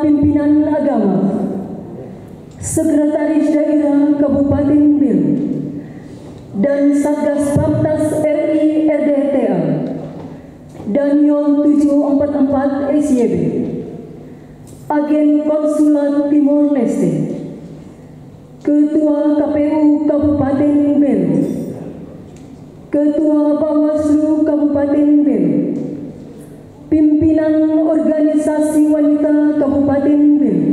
pimpinan agama, Sekretaris Daerah Kabupaten Belu, dan Satgas Pamtas RI RDTA, Daniel 744 SYB, Agen Konsulat Timor Leste, Ketua KPU Kabupaten Belu, Ketua Bawaslu Kabupaten Belu, pimpinan organisasi wanita Kabupaten Belu,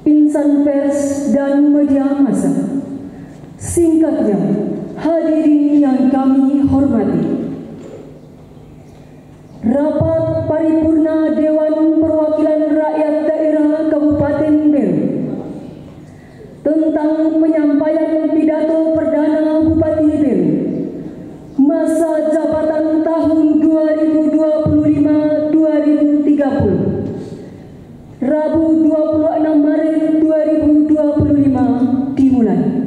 insan pers dan media massa, singkatnya hadirin yang kami hormati. Rapat Paripurna Dewan Perwakilan Rakyat Daerah Kabupaten Belu tentang penyampaian pidato perdana Bupati Belu masa jabatan tahun 2025-2030, Rabu 26 Maret 2025 dimulai.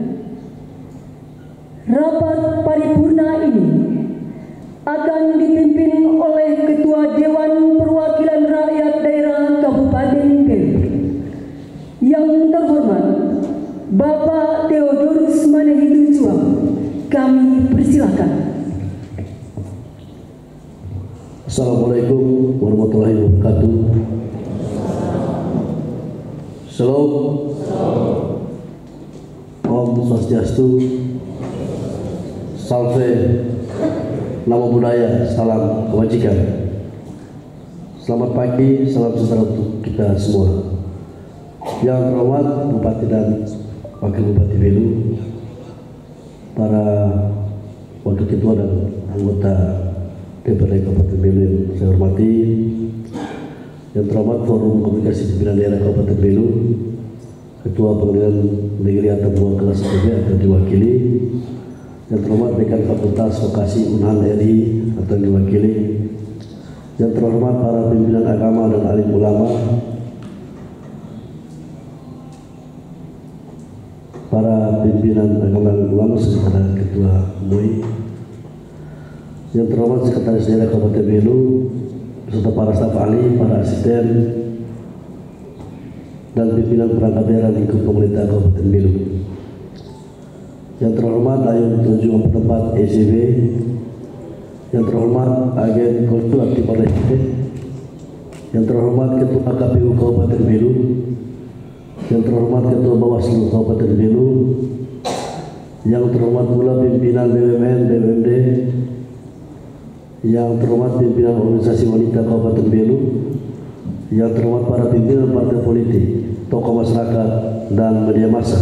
Rapat paripurna ini akan dipimpin oleh Ketua Dewan Perwakilan Rakyat Daerah Kabupaten Belu yang terhormat Bapak Theodorus Manehitu Juang. Kami persilakan. Assalamualaikum warahmatullahi wabarakatuh. Shalom. Om Swastiastu. Salve. Namo Buddhaya. Salam kebajikan. Selamat pagi, salam sejahtera untuk kita semua. Yang terhormat Bupati dan Wakil Bupati Belu, para Wakil Ketua dan anggota DPRD Kabupaten Belu yang saya hormati, yang terhormat Forum Komunikasi Pimpinan Daerah Kabupaten Belu, Ketua Pengadilan Negeri Atambua kelas 1 atau diwakili, yang terhormat Dekan Fakultas Vokasi Unhan RI atau diwakili, yang terhormat para pimpinan agama dan alim ulama, para pimpinan agama dan ulama serta Ketua MUI, yang terhormat Sekretaris Daerah Kabupaten Belu beserta para staf ahli, para asisten, dan pimpinan perangkat daerah lingkup pemerintah Kabupaten Belu. Yang terhormat Ayun 744 SYB, yang terhormat Agen Konsulat Timor Leste, yang terhormat Ketua KPU Kabupaten Belu, yang terhormat Ketua Bawaslu Kabupaten Belu, yang terhormat pula pimpinan BUMN, BUMD, yang terhormat pimpinan organisasi wanita Kabupaten Belu, yang terhormat para pimpinan partai politik, tokoh masyarakat, dan media massa.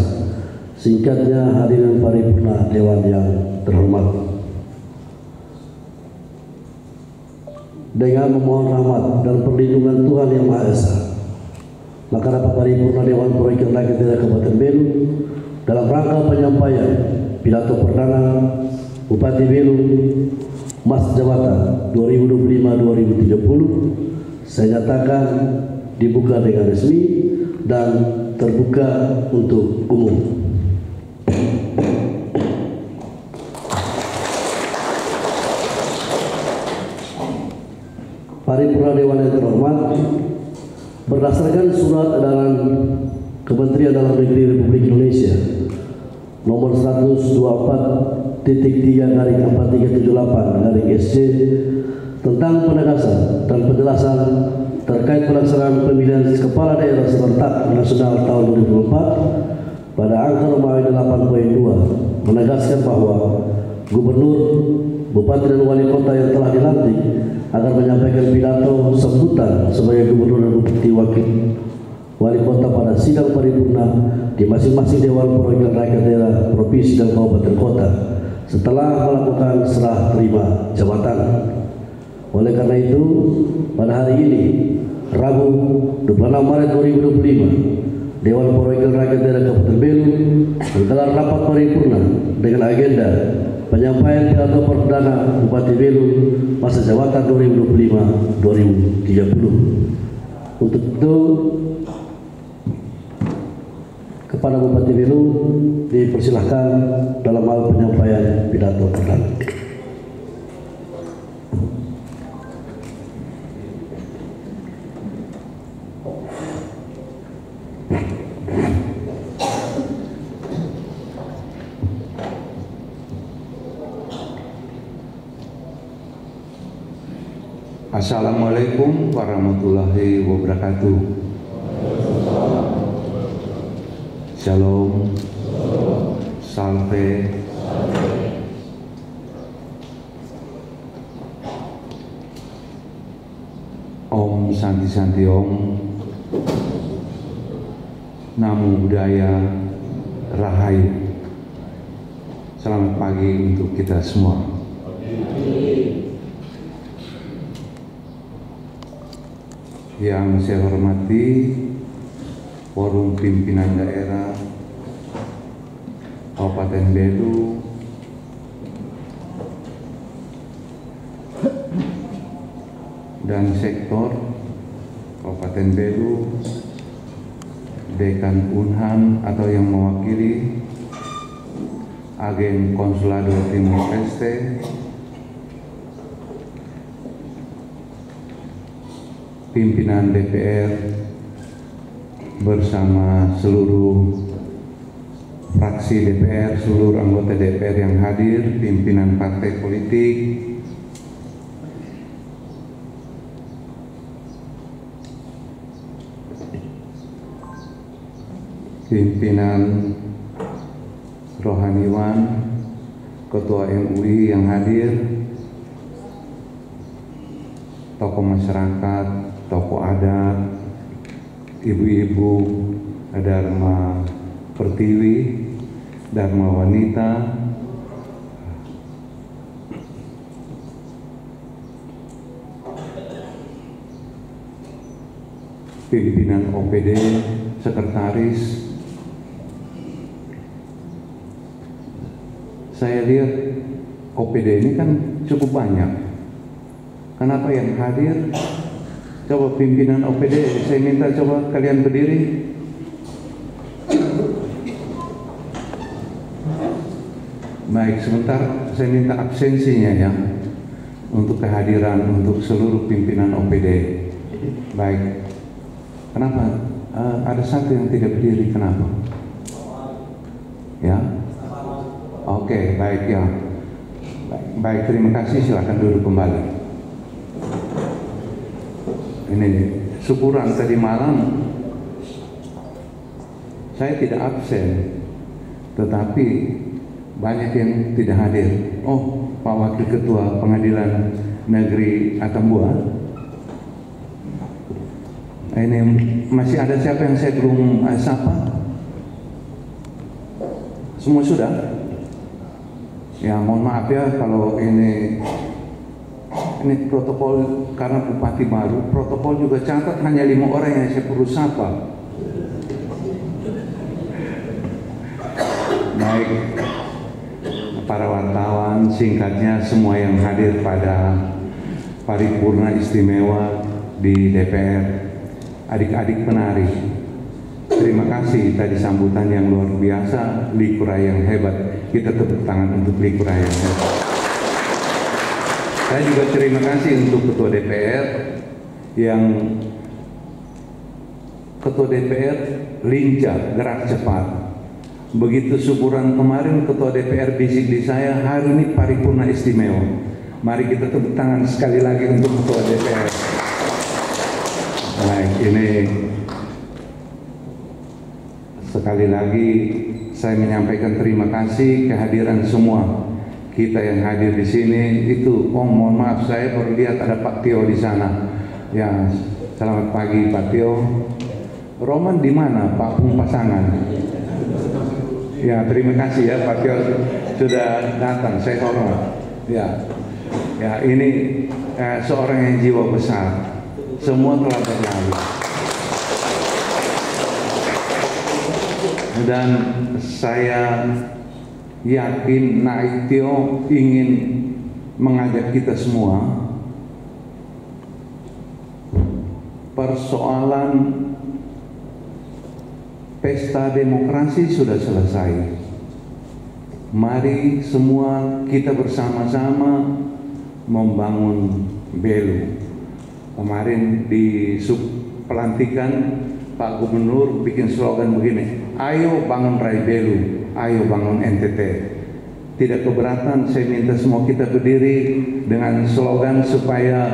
Singkatnya, hadirin paripurna Dewan yang terhormat. Dengan memohon rahmat dan perlindungan Tuhan Yang Maha Esa, maka rapat paripurna Dewan Perwakilan Rakyat Daerah Kabupaten Belu dalam rangka penyampaian pidato perdana Bupati Belu masa jabatan 2025-2030 saya nyatakan dibuka dengan resmi dan terbuka untuk umum. Paripurna Dewan yang terhormat, berdasarkan surat edaran Kementerian Dalam Negeri Republik Indonesia nomor 124.3/4378/SC tentang penegasan dan penjelasan terkait pelaksanaan pemilihan kepala daerah serentak nasional tahun 2024 pada angka Romawi 8.2 menegaskan bahwa gubernur, bupati dan wali kota yang telah dilantik agar menyampaikan pidato sambutan sebagai gubernur dan bupati wakil wali kota pada sidang paripurna di masing-masing Dewan Perwakilan Rakyat Daerah Provinsi dan Kabupaten Kota setelah melakukan serah terima jabatan. Oleh karena itu, pada hari ini, Rabu 26 Maret 2025, Dewan Perwakilan Rakyat Daerah Kabupaten Belu menggelar rapat paripurna dengan agenda penyampaian pidato perdana Bupati Belu masa jabatan 2025-2030. Untuk itu, kepada Bupati Belu dipersilahkan dalam hal penyampaian pidato perdana. Assalamualaikum warahmatullahi wabarakatuh. Shalom, salve, Om Santi Santi Om, Namo Buddhaya, Rahayu. Selamat pagi untuk kita semua. Yang saya hormati Forum Pimpinan Daerah Kabupaten Belu, dan sektor Kabupaten Belu, Dekan Unhan atau yang mewakili Agen Konsulado Timor Leste, pimpinan DPR bersama seluruh fraksi DPR, seluruh anggota DPR yang hadir, pimpinan partai politik, pimpinan rohaniwan, ketua MUI yang hadir, tokoh masyarakat, tokoh adat, ibu-ibu Dharma Pertiwi, Dharma Wanita, pimpinan OPD, sekretaris. Saya lihat OPD ini kan cukup banyak. Kenapa yang hadir? Coba pimpinan OPD, saya minta coba kalian berdiri. Baik, sebentar saya minta absensinya ya, untuk kehadiran untuk seluruh pimpinan OPD. Baik, kenapa? Ada satu yang tidak berdiri, kenapa? Ya? Oke, baik ya. Baik, terima kasih, silakan duduk kembali. Ini syukuran tadi malam saya tidak absen, tetapi banyak yang tidak hadir. Oh, Pak Wakil Ketua Pengadilan Negeri Atambua, ini masih ada siapa yang saya belum sapa? Semua sudah? Ya, mohon maaf ya kalau ini protokol, karena bupati baru, protokol juga catat hanya 5 orang yang saya perlu sapa. Baik, para wartawan, singkatnya semua yang hadir pada paripurna istimewa di DPR, adik-adik penari, terima kasih tadi sambutan yang luar biasa, Likura yang hebat. Kita tepuk tangan untuk Likura yang hebat. Saya juga terima kasih untuk Ketua DPR yang lincah, gerak cepat. Begitu syukuran kemarin Ketua DPR bisik di saya, hari ini paripurna istimewa. Mari kita tepuk tangan sekali lagi untuk Ketua DPR. Baik, ini sekali lagi saya menyampaikan terima kasih kehadiran semua kita yang hadir di sini. Itu, oh mohon maaf, saya baru lihat ada Pak Tio di sana. Ya, selamat pagi Pak Tio. Roman di mana? Pak Pung pasangan. Ya, terima kasih ya Pak Tio sudah datang. Saya hormat. Ya, ya ini seorang yang jiwa besar. Semua telah berlalu. Dan saya yakin Naitio ingin mengajak kita semua, persoalan pesta demokrasi sudah selesai. Mari semua kita bersama-sama membangun Belu. Kemarin di pelantikan Pak Gubernur bikin slogan begini, ayo bangun Rai Belu, ayo bangun NTT. tidak keberatan, saya minta semua kita berdiri dengan slogan supaya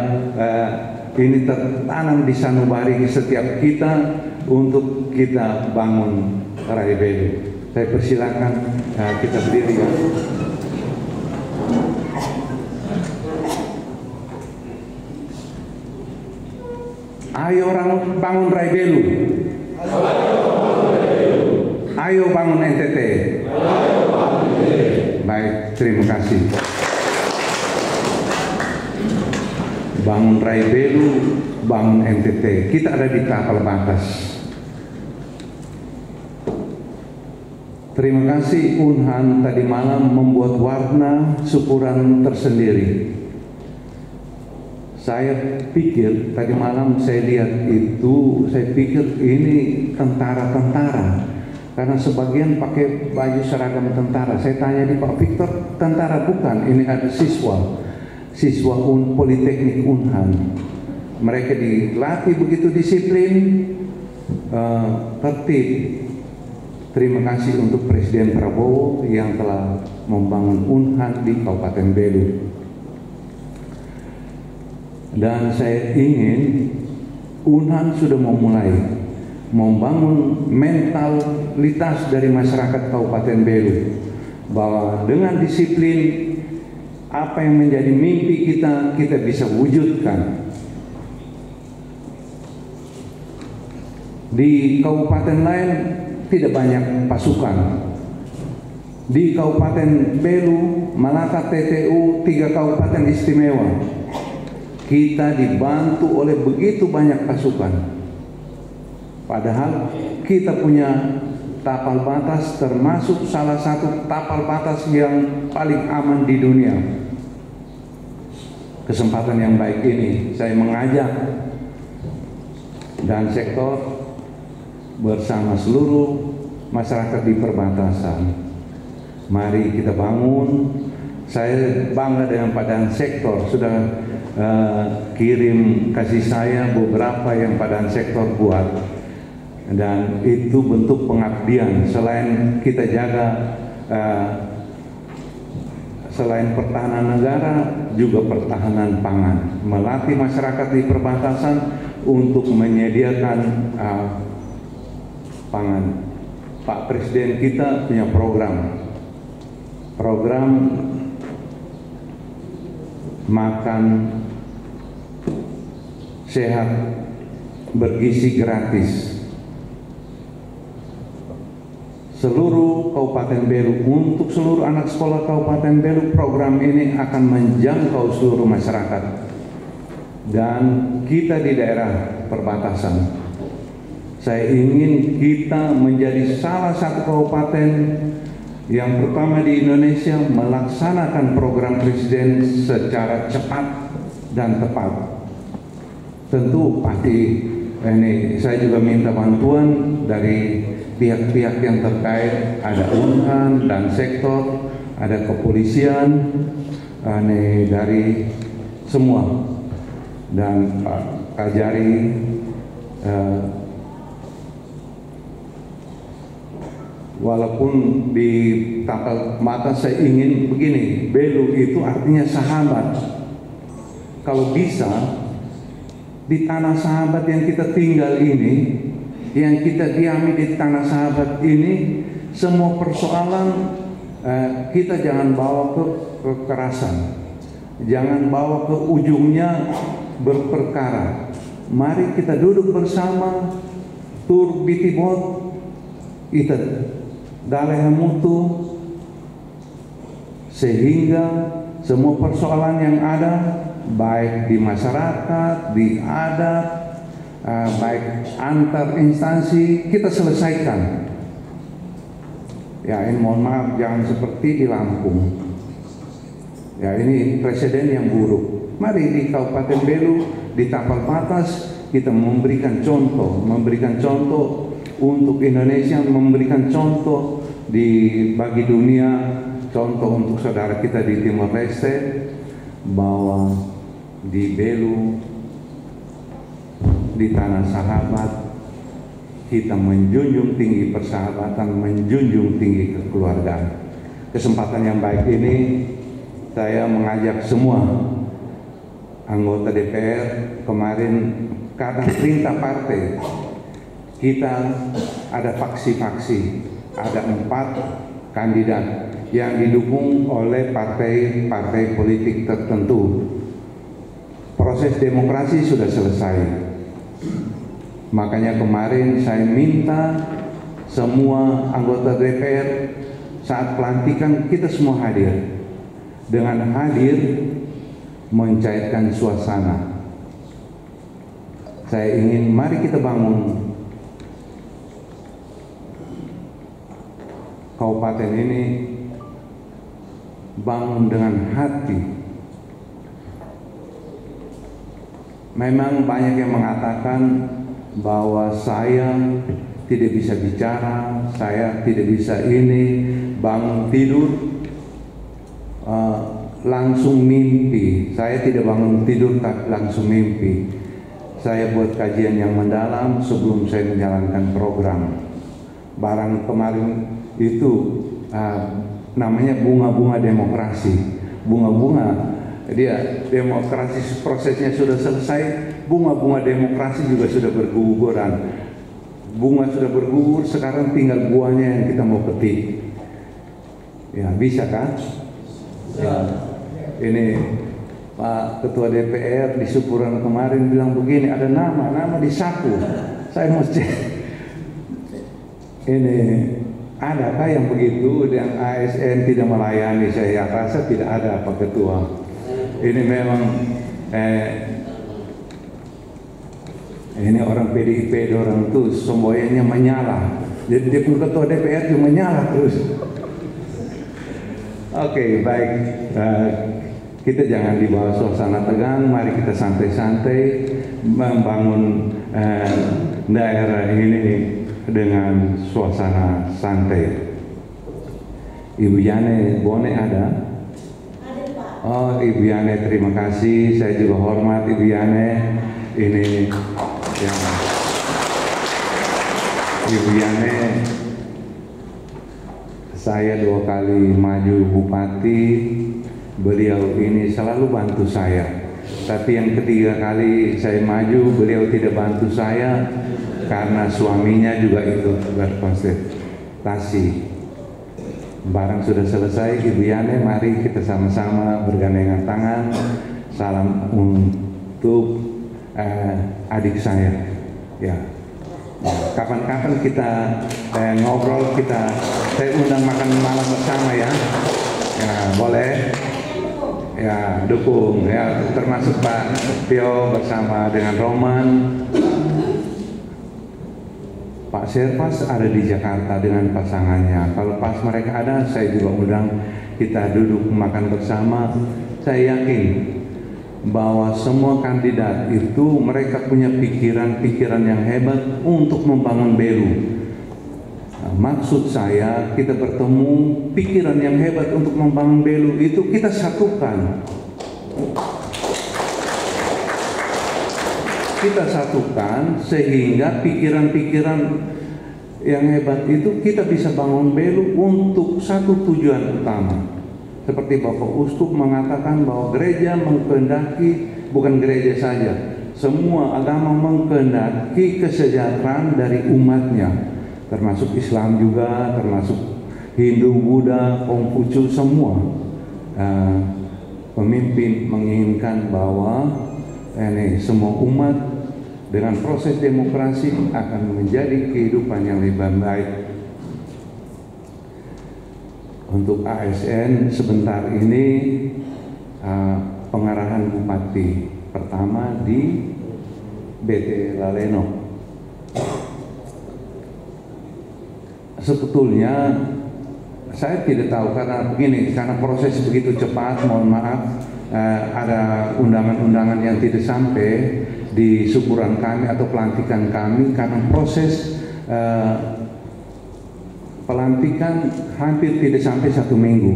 ini tertanam di sanubari setiap kita untuk kita bangun Rai Belu. Saya persilakan kita berdiri ya. Ayo orang bangun Rai Belu. Ayo bangun NTT. Baik, terima kasih. Bangun Rai Belu, bangun NTT. Kita ada di tapal batas. Terima kasih Unhan tadi malam membuat warna syukuran tersendiri. Saya pikir tadi malam saya lihat itu, saya pikir ini tentara-tentara. Karena sebagian pakai baju seragam tentara. Saya tanya di Pak Victor, tentara bukan, ini ada siswa Politeknik Unhan. Mereka dilatih begitu disiplin, tertib. Terima kasih untuk Presiden Prabowo yang telah membangun Unhan di Kabupaten Belu. Dan saya ingin Unhan sudah memulai membangun mentalitas dari masyarakat Kabupaten Belu bahwa dengan disiplin apa yang menjadi mimpi kita bisa wujudkan. Di kabupaten lain tidak banyak pasukan. Di Kabupaten Belu, Malaka, TTU, 3 kabupaten istimewa, kita dibantu oleh begitu banyak pasukan. Padahal kita punya tapal batas, termasuk salah satu tapal batas yang paling aman di dunia. Kesempatan yang baik ini saya mengajak dan sektor bersama seluruh masyarakat di perbatasan. Mari kita bangun. Saya bangga dengan Pak Dan Sektor sudah kirim kasih saya beberapa yang Pak Dan Sektor buat. Dan itu bentuk pengabdian. Selain kita jaga selain pertahanan negara, juga pertahanan pangan. Melatih masyarakat di perbatasan untuk menyediakan pangan. Pak Presiden kita punya program makan sehat bergizi gratis. Seluruh Kabupaten Belu, untuk seluruh anak sekolah Kabupaten Belu, program ini akan menjangkau seluruh masyarakat. Dan kita di daerah perbatasan, saya ingin kita menjadi salah satu kabupaten yang pertama di Indonesia melaksanakan program Presiden secara cepat dan tepat. Tentu pasti ini saya juga minta bantuan dari pihak-pihak yang terkait, ada Unhan dan sektor, ada kepolisian, dari semua, dan Pak Kajari, walaupun di tapal batas saya ingin begini, Belu itu artinya sahabat. Kalau bisa di tanah sahabat yang kita tinggal ini, yang kita diami di tanah sahabat ini, semua persoalan kita jangan bawa ke kekerasan, jangan bawa ke ujungnya berperkara. Mari kita duduk bersama, tur bitibot, kita daleh mutu, sehingga semua persoalan yang ada, baik di masyarakat, di adat, baik antar instansi, kita selesaikan. Ya, ini mohon maaf, jangan seperti di Lampung. Ya, ini presiden yang buruk. Mari di Kabupaten Belu, di tapal batas, kita memberikan contoh untuk Indonesia, memberikan contoh bagi dunia, contoh untuk saudara kita di Timor Leste, bahwa di Belu, di tanah sahabat, kita menjunjung tinggi persahabatan, menjunjung tinggi kekeluargaan. kesempatan yang baik ini saya mengajak semua anggota DPR kemarin, karena perintah partai kita ada faksi-faksi, ada 4 kandidat yang didukung oleh partai-partai politik tertentu. Proses demokrasi sudah selesai. Makanya kemarin saya minta semua anggota DPR saat pelantikan kita semua hadir. Dengan hadir mencairkan suasana. Saya ingin mari kita bangun kabupaten ini, bangun dengan hati. Memang banyak yang mengatakan bahwa saya tidak bisa bicara, saya tidak bisa ini, bangun tidur langsung mimpi. Saya tidak bangun tidur tapi langsung mimpi. Saya buat kajian yang mendalam sebelum saya menjalankan program. Barang kemarin itu namanya bunga-bunga demokrasi. Bunga-bunga, dia demokrasi prosesnya sudah selesai, bunga-bunga demokrasi juga sudah berguguran. Bunga sudah bergugur, sekarang tinggal buahnya yang kita mau petik. Ya, bisa kan? Ya. Ini Pak Ketua DPR di syukuran kemarin bilang begini, ada nama di saku. Saya mau cek. Ini adakah yang begitu yang ASN tidak melayani? Saya rasa tidak ada, Pak Ketua. Ini memang ini orang PDIP, orang itu semboyannya menyala. Jadi dia pun Ketua DPR cuma menyala terus. Oke, baik. Kita jangan dibawa suasana tegang. Mari kita santai-santai membangun daerah ini dengan suasana santai. Ibu Yane Bone ada? Oh, Ibu Yane, terima kasih. Saya juga hormat Ibu Yane. Ini yang Ibu Yane, saya 2 kali maju bupati, beliau ini selalu bantu saya. Tapi yang ketiga kali saya maju, beliau tidak bantu saya karena suaminya juga ikut berkonsultasi. Barang sudah selesai, Ibu Yane, mari kita sama-sama bergandengan tangan. Salam untuk adik saya. Ya. Kapan-kapan kita ngobrol, saya undang makan malam bersama ya. Ya, boleh. Ya, dukung ya, termasuk Pak Tio bersama dengan Roman. Pak Serpas ada di Jakarta dengan pasangannya. Kalau pas mereka ada, saya juga undang, kita duduk makan bersama. Saya yakin bahwa semua kandidat itu mereka punya pikiran-pikiran yang hebat untuk membangun Belu. Nah, maksud saya, kita bertemu pikiran yang hebat untuk membangun Belu itu kita satukan. Kita satukan sehingga pikiran-pikiran yang hebat itu kita bisa bangun Belu untuk satu tujuan utama. Seperti Bapak Uskup mengatakan bahwa gereja mengkehendaki, bukan gereja saja, semua agama mengkehendaki kesejahteraan dari umatnya, termasuk Islam juga, termasuk Hindu, Buddha, Konghucu, semua pemimpin menginginkan bahwa semua umat dengan proses demokrasi akan menjadi kehidupan yang lebih baik. Untuk ASN sebentar ini pengarahan bupati pertama di BT Laleno. Sebetulnya saya tidak tahu karena begini, karena proses begitu cepat, mohon maaf, ada undangan-undangan yang tidak sampai di syukuran kami atau pelantikan kami karena proses pelantikan hampir tidak sampai 1 minggu.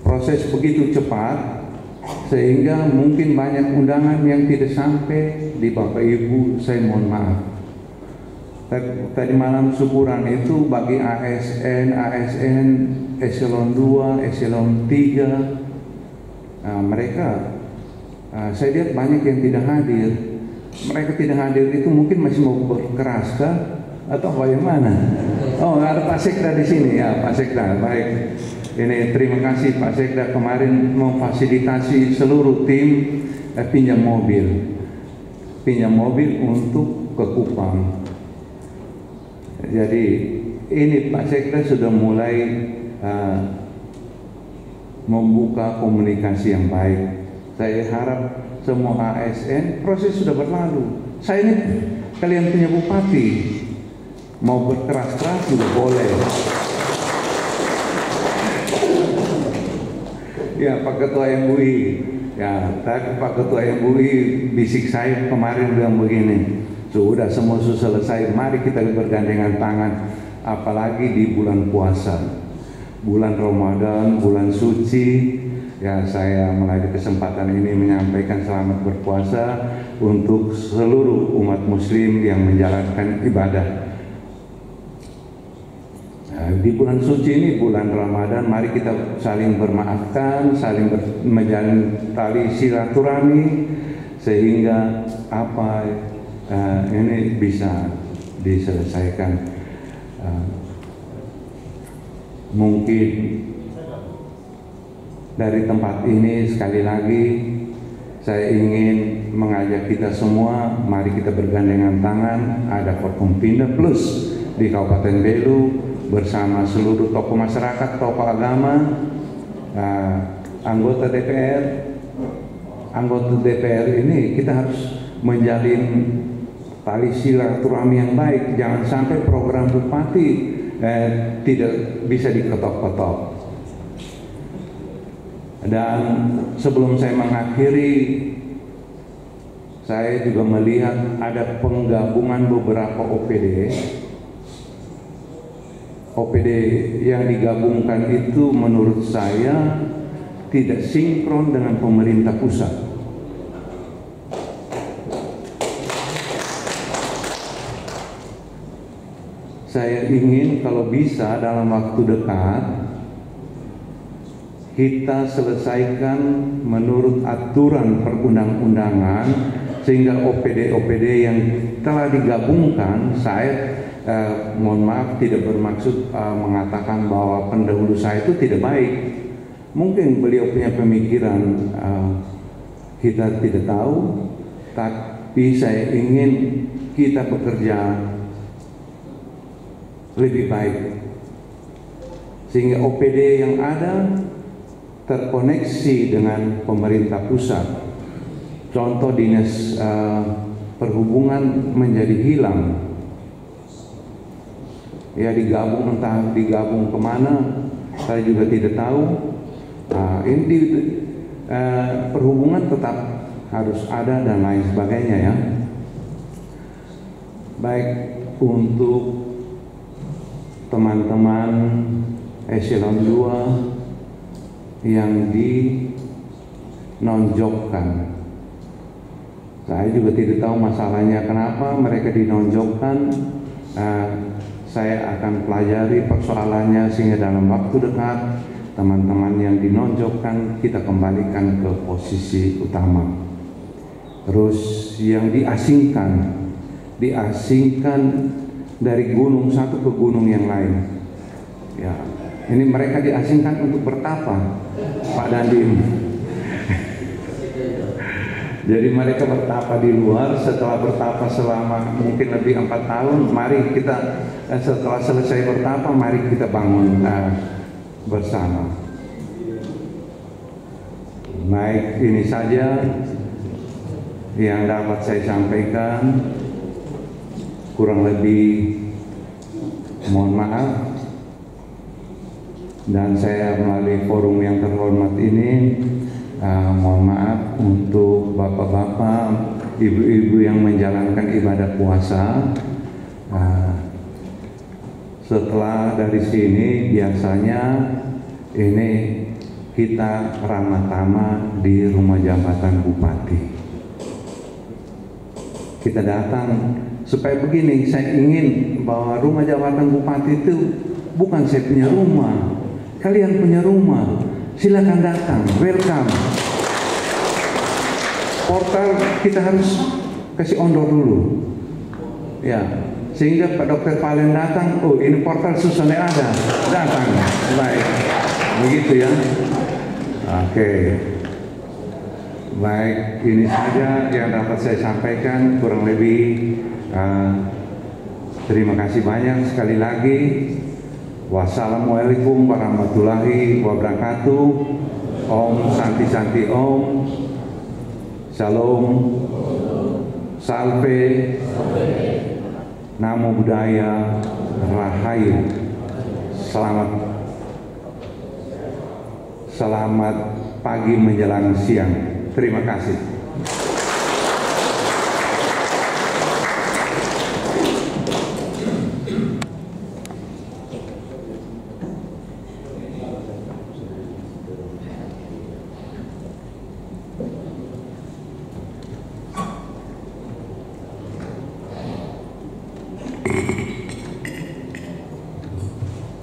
Proses begitu cepat sehingga mungkin banyak undangan yang tidak sampai di Bapak Ibu, saya mohon maaf. Tadi malam syukuran itu bagi ASN eselon 2, eselon 3, mereka saya lihat banyak yang tidak hadir. Mereka tidak hadir itu mungkin masih mau berkeras kah? Atau bagaimana? Oh, ada Pak Sekda di sini ya, Pak Sekda. Baik. Ini terima kasih Pak Sekda kemarin memfasilitasi seluruh tim pinjam mobil untuk ke Kupang. Jadi ini Pak Sekda sudah mulai membuka komunikasi yang baik. Saya harap semua ASN proses sudah berlalu. Saya ini kalian punya bupati, mau berkeras-keras juga boleh. Ya Pak Ketua MUI, ya tadi Pak Ketua MUI bisik saya kemarin bilang begini, sudah semua sudah selesai, mari kita bergandengan tangan, apalagi di bulan puasa, bulan Ramadan, bulan suci. Ya saya melalui kesempatan ini menyampaikan selamat berpuasa untuk seluruh umat muslim yang menjalankan ibadah. Di bulan suci ini, bulan Ramadan, mari kita saling bermaafkan, saling menjalin tali silaturahmi sehingga ini bisa diselesaikan. Mungkin dari tempat ini sekali lagi saya ingin mengajak kita semua, mari kita bergandengan tangan, ada Forkompinda Plus di Kabupaten Belu bersama seluruh tokoh masyarakat, tokoh agama, anggota DPR ini kita harus menjalin tali silaturahmi yang baik. Jangan sampai program bupati tidak bisa diketok-ketok. Dan sebelum saya mengakhiri, saya juga melihat ada penggabungan beberapa OPD yang digabungkan itu menurut saya tidak sinkron dengan pemerintah pusat. Saya ingin kalau bisa dalam waktu dekat kita selesaikan menurut aturan perundang-undangan sehingga OPD yang telah digabungkan, saya mohon maaf tidak bermaksud mengatakan bahwa pendahulu saya itu tidak baik. Mungkin beliau punya pemikiran kita tidak tahu, tapi saya ingin kita bekerja lebih baik sehingga OPD yang ada terkoneksi dengan pemerintah pusat. Contoh dinas perhubungan menjadi hilang, ya digabung, entah digabung kemana saya juga tidak tahu. Ini perhubungan tetap harus ada dan lain sebagainya ya. Baik untuk teman-teman eselon 2 yang dinonjokkan. Saya juga tidak tahu masalahnya kenapa mereka dinonjokkan. Saya akan pelajari persoalannya sehingga dalam waktu dekat teman-teman yang dinonjokkan kita kembalikan ke posisi utama. Terus yang diasingkan dari gunung satu ke gunung yang lain. Ya, ini mereka diasingkan untuk bertapa, Pak Dandim. Jadi mereka bertapa di luar. Setelah bertapa selama mungkin lebih 4 tahun, mari kita setelah selesai bertapa, mari kita bangun bersama. Baik, ini saja yang dapat saya sampaikan. Kurang lebih mohon maaf. Dan saya melalui forum yang terhormat ini mohon maaf untuk bapak-bapak, ibu-ibu yang menjalankan ibadah puasa. Setelah dari sini biasanya ini kita ramah tamah di rumah jabatan bupati. kita datang supaya begini. Saya ingin bahwa rumah jabatan bupati itu bukan saya punya rumah, kalian punya rumah. Silakan datang, welcome. Portal kita harus kasih ondor dulu, ya, sehingga Pak Dokter Palen datang. Oh, ini portal Susane ada, datang, baik, begitu ya. Oke. Baik, ini saja yang dapat saya sampaikan. Kurang lebih terima kasih banyak sekali lagi. Wassalamualaikum warahmatullahi wabarakatuh. Om Santi Santi Om. Shalom. Salve. Namo Buddhaya. Rahayu. Selamat pagi menjelang siang. Terima kasih.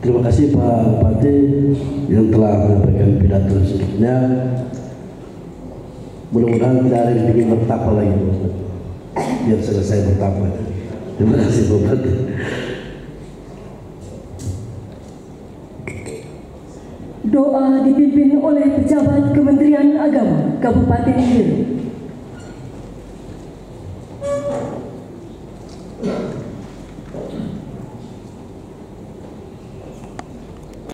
Terima kasih Pak Bupati yang telah menyampaikan pidato sebelumnya. Mudah-mudahan tidak ada yang bikin bertapa lagi, biar selesai bertapa. Terima kasih Pak Bupati. Doa dipimpin oleh pejabat Kementerian Agama Kabupaten Gili.